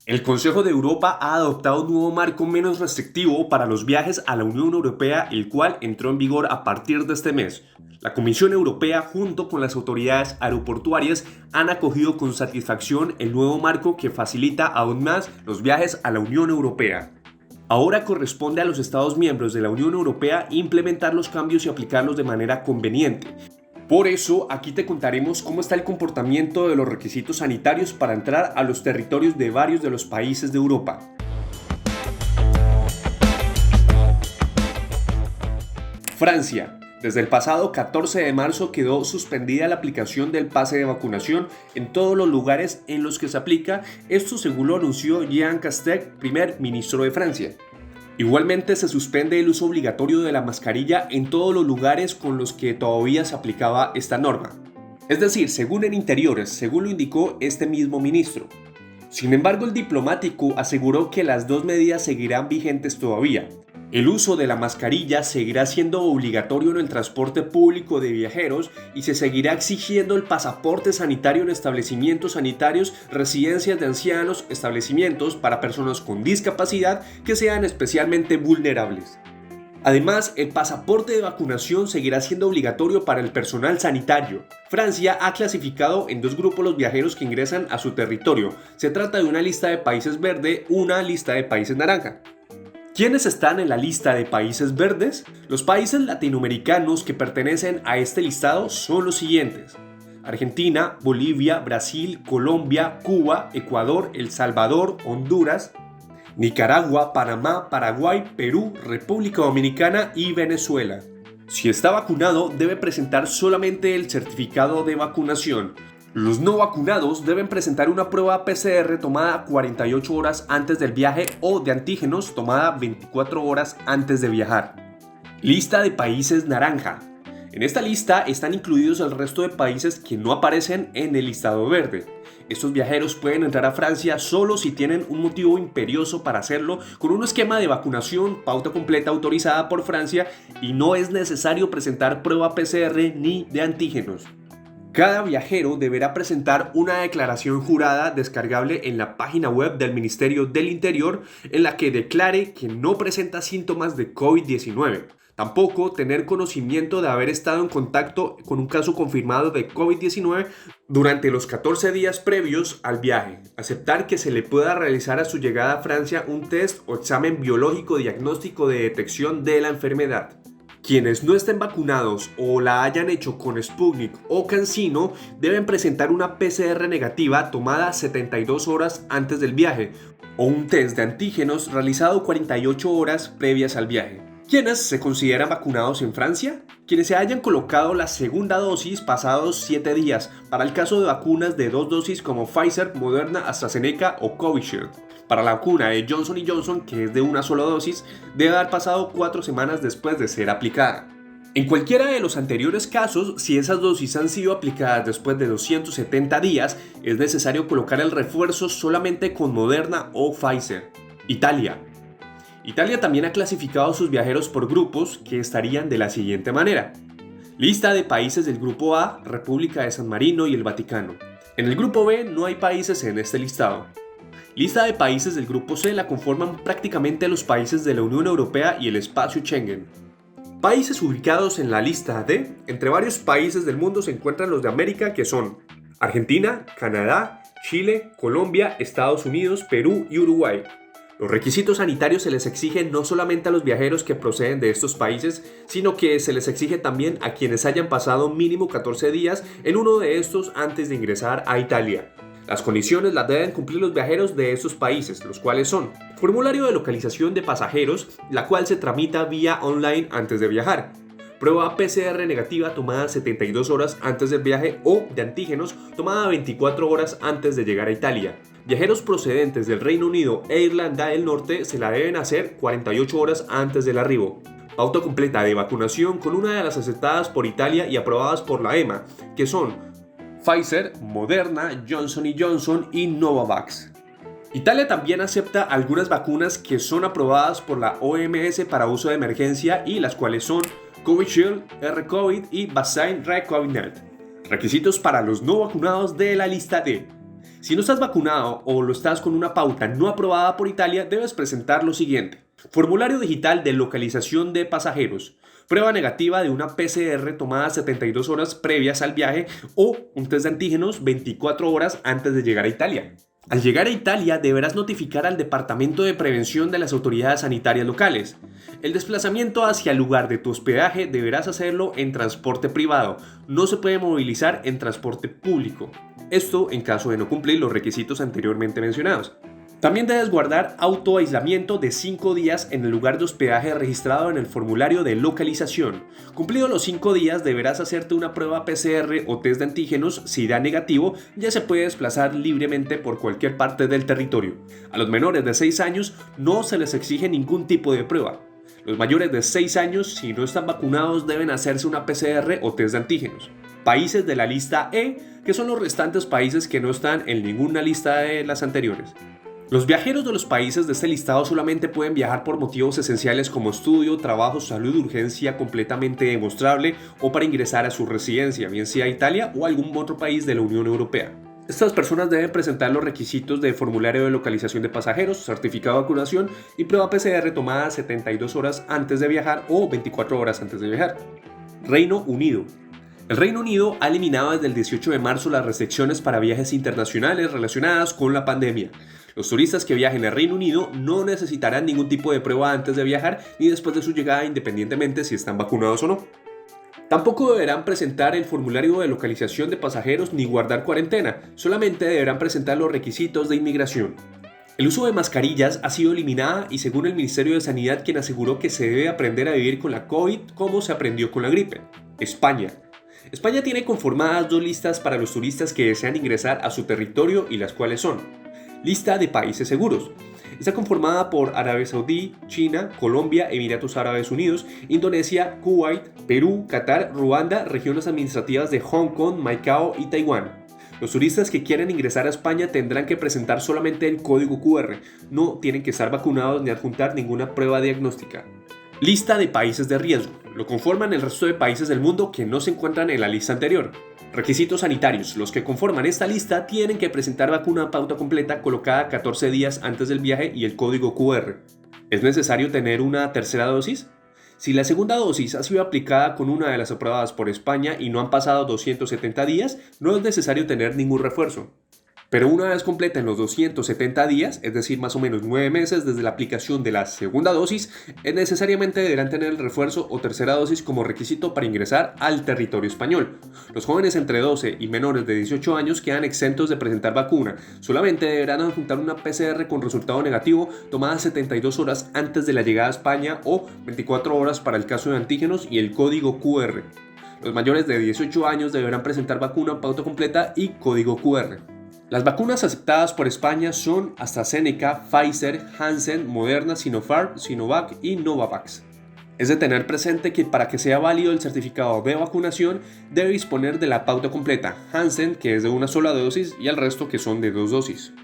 El Consejo de Europa ha adoptado un nuevo marco menos restrictivo para los viajes a la Unión Europea, el cual entró en vigor a partir de este mes. La Comisión Europea, junto con las autoridades aeroportuarias, han acogido con satisfacción el nuevo marco que facilita aún más los viajes a la Unión Europea. Ahora corresponde a los Estados miembros de la Unión Europea implementar los cambios y aplicarlos de manera conveniente. Por eso, aquí te contaremos cómo está el comportamiento de los requisitos sanitarios para entrar a los territorios de varios de los países de Europa. Francia. Desde el pasado 14 de marzo quedó suspendida la aplicación del pase de vacunación en todos los lugares en los que se aplica, esto según lo anunció Jean Castex, primer ministro de Francia. Igualmente se suspende el uso obligatorio de la mascarilla en todos los lugares con los que todavía se aplicaba esta norma. Es decir, según en Interiores, según lo indicó este mismo ministro. Sin embargo, el diplomático aseguró que las dos medidas seguirán vigentes todavía. El uso de la mascarilla seguirá siendo obligatorio en el transporte público de viajeros y se seguirá exigiendo el pasaporte sanitario en establecimientos sanitarios, residencias de ancianos, establecimientos para personas con discapacidad que sean especialmente vulnerables. Además, el pasaporte de vacunación seguirá siendo obligatorio para el personal sanitario. Francia ha clasificado en dos grupos los viajeros que ingresan a su territorio. Se trata de una lista de países verde, una lista de países naranja. ¿Quiénes están en la lista de países verdes? Los países latinoamericanos que pertenecen a este listado son los siguientes: Argentina, Bolivia, Brasil, Colombia, Cuba, Ecuador, El Salvador, Honduras, Nicaragua, Panamá, Paraguay, Perú, República Dominicana y Venezuela. Si está vacunado, debe presentar solamente el certificado de vacunación. Los no vacunados deben presentar una prueba PCR tomada 48 horas antes del viaje o de antígenos tomada 24 horas antes de viajar. Lista de países naranja. En esta lista están incluidos el resto de países que no aparecen en el listado verde. Estos viajeros pueden entrar a Francia solo si tienen un motivo imperioso para hacerlo, con un esquema de vacunación, pauta completa autorizada por Francia, y no es necesario presentar prueba PCR ni de antígenos. Cada viajero deberá presentar una declaración jurada descargable en la página web del Ministerio del Interior en la que declare que no presenta síntomas de COVID-19. Tampoco tener conocimiento de haber estado en contacto con un caso confirmado de COVID-19 durante los 14 días previos al viaje. Aceptar que se le pueda realizar a su llegada a Francia un test o examen biológico diagnóstico de detección de la enfermedad. Quienes no estén vacunados o la hayan hecho con Sputnik o CanSino deben presentar una PCR negativa tomada 72 horas antes del viaje o un test de antígenos realizado 48 horas previas al viaje. ¿Quiénes se consideran vacunados en Francia? Quienes se hayan colocado la segunda dosis pasados 7 días, para el caso de vacunas de 2 dosis como Pfizer, Moderna, AstraZeneca o Covishield. Para la vacuna de Johnson & Johnson, que es de una sola dosis, debe haber pasado 4 semanas después de ser aplicada. En cualquiera de los anteriores casos, si esas dosis han sido aplicadas después de 270 días, es necesario colocar el refuerzo solamente con Moderna o Pfizer. Italia. Italia también ha clasificado a sus viajeros por grupos que estarían de la siguiente manera. Lista de países del grupo A, República de San Marino y el Vaticano. En el grupo B no hay países en este listado. Lista de países del grupo C la conforman prácticamente los países de la Unión Europea y el espacio Schengen. Países ubicados en la lista D. Entre varios países del mundo se encuentran los de América, que son Argentina, Canadá, Chile, Colombia, Estados Unidos, Perú y Uruguay. Los requisitos sanitarios se les exigen no solamente a los viajeros que proceden de estos países, sino que se les exige también a quienes hayan pasado mínimo 14 días en uno de estos antes de ingresar a Italia. Las condiciones las deben cumplir los viajeros de estos países, los cuales son: formulario de localización de pasajeros, la cual se tramita vía online antes de viajar; prueba PCR negativa tomada 72 horas antes del viaje o de antígenos tomada 24 horas antes de llegar a Italia. Viajeros procedentes del Reino Unido e Irlanda del Norte se la deben hacer 48 horas antes del arribo. Pauta completa de vacunación con una de las aceptadas por Italia y aprobadas por la EMA, que son Pfizer, Moderna, Johnson & Johnson y Novavax. Italia también acepta algunas vacunas que son aprobadas por la OMS para uso de emergencia y las cuales son Covishield, R-Covid y Vaccine Recombinant. Requisitos para los no vacunados de la lista D: Si no estás vacunado o lo estás con una pauta no aprobada por Italia, debes presentar lo siguiente: formulario digital de localización de pasajeros, prueba negativa de una PCR tomada 72 horas previas al viaje o un test de antígenos 24 horas antes de llegar a Italia. Al llegar a Italia deberás notificar al Departamento de Prevención de las autoridades sanitarias locales. El desplazamiento hacia el lugar de tu hospedaje deberás hacerlo en transporte privado, no se puede movilizar en transporte público. Esto en caso de no cumplir los requisitos anteriormente mencionados. También debes guardar autoaislamiento de 5 días en el lugar de hospedaje registrado en el formulario de localización. Cumplidos los 5 días deberás hacerte una prueba PCR o test de antígenos. Si da negativo, ya se puede desplazar libremente por cualquier parte del territorio. A los menores de 6 años no se les exige ningún tipo de prueba. Los mayores de 6 años, si no están vacunados, deben hacerse una PCR o test de antígenos. Países de la lista E, que son los restantes países que no están en ninguna lista de las anteriores. Los viajeros de los países de este listado solamente pueden viajar por motivos esenciales como estudio, trabajo, salud, urgencia completamente demostrable o para ingresar a su residencia, bien sea Italia o algún otro país de la Unión Europea. Estas personas deben presentar los requisitos de formulario de localización de pasajeros, certificado de vacunación y prueba PCR tomada 72 horas antes de viajar o 24 horas antes de viajar. Reino Unido. El Reino Unido ha eliminado desde el 18 de marzo las restricciones para viajes internacionales relacionadas con la pandemia. Los turistas que viajen al Reino Unido no necesitarán ningún tipo de prueba antes de viajar ni después de su llegada, independientemente si están vacunados o no. Tampoco deberán presentar el formulario de localización de pasajeros ni guardar cuarentena, solamente deberán presentar los requisitos de inmigración. El uso de mascarillas ha sido eliminada y según el Ministerio de Sanidad, quien aseguró que se debe aprender a vivir con la COVID como se aprendió con la gripe. España. España tiene conformadas 2 listas para los turistas que desean ingresar a su territorio y las cuales son: lista de países seguros. Está conformada por Arabia Saudí, China, Colombia, Emiratos Árabes Unidos, Indonesia, Kuwait, Perú, Qatar, Ruanda, regiones administrativas de Hong Kong, Macao y Taiwán. Los turistas que quieran ingresar a España tendrán que presentar solamente el código QR, no tienen que estar vacunados ni adjuntar ninguna prueba diagnóstica. Lista de países de riesgo. Lo conforman el resto de países del mundo que no se encuentran en la lista anterior. Requisitos sanitarios. Los que conforman esta lista tienen que presentar vacuna pauta completa colocada 14 días antes del viaje y el código QR. ¿Es necesario tener una tercera dosis? Si la segunda dosis ha sido aplicada con una de las aprobadas por España y no han pasado 270 días, no es necesario tener ningún refuerzo. Pero una vez completen los 270 días, es decir, más o menos 9 meses desde la aplicación de la segunda dosis, necesariamente deberán tener el refuerzo o tercera dosis como requisito para ingresar al territorio español. Los jóvenes entre 12 y menores de 18 años quedan exentos de presentar vacuna, solamente deberán adjuntar una PCR con resultado negativo tomada 72 horas antes de la llegada a España o 24 horas para el caso de antígenos y el código QR. Los mayores de 18 años deberán presentar vacuna pauta completa y código QR. Las vacunas aceptadas por España son AstraZeneca, Pfizer, Janssen, Moderna, Sinopharm, Sinovac y Novavax. Es de tener presente que para que sea válido el certificado de vacunación debe disponer de la pauta completa, Janssen, que es de una sola dosis, y el resto que son de 2 dosis.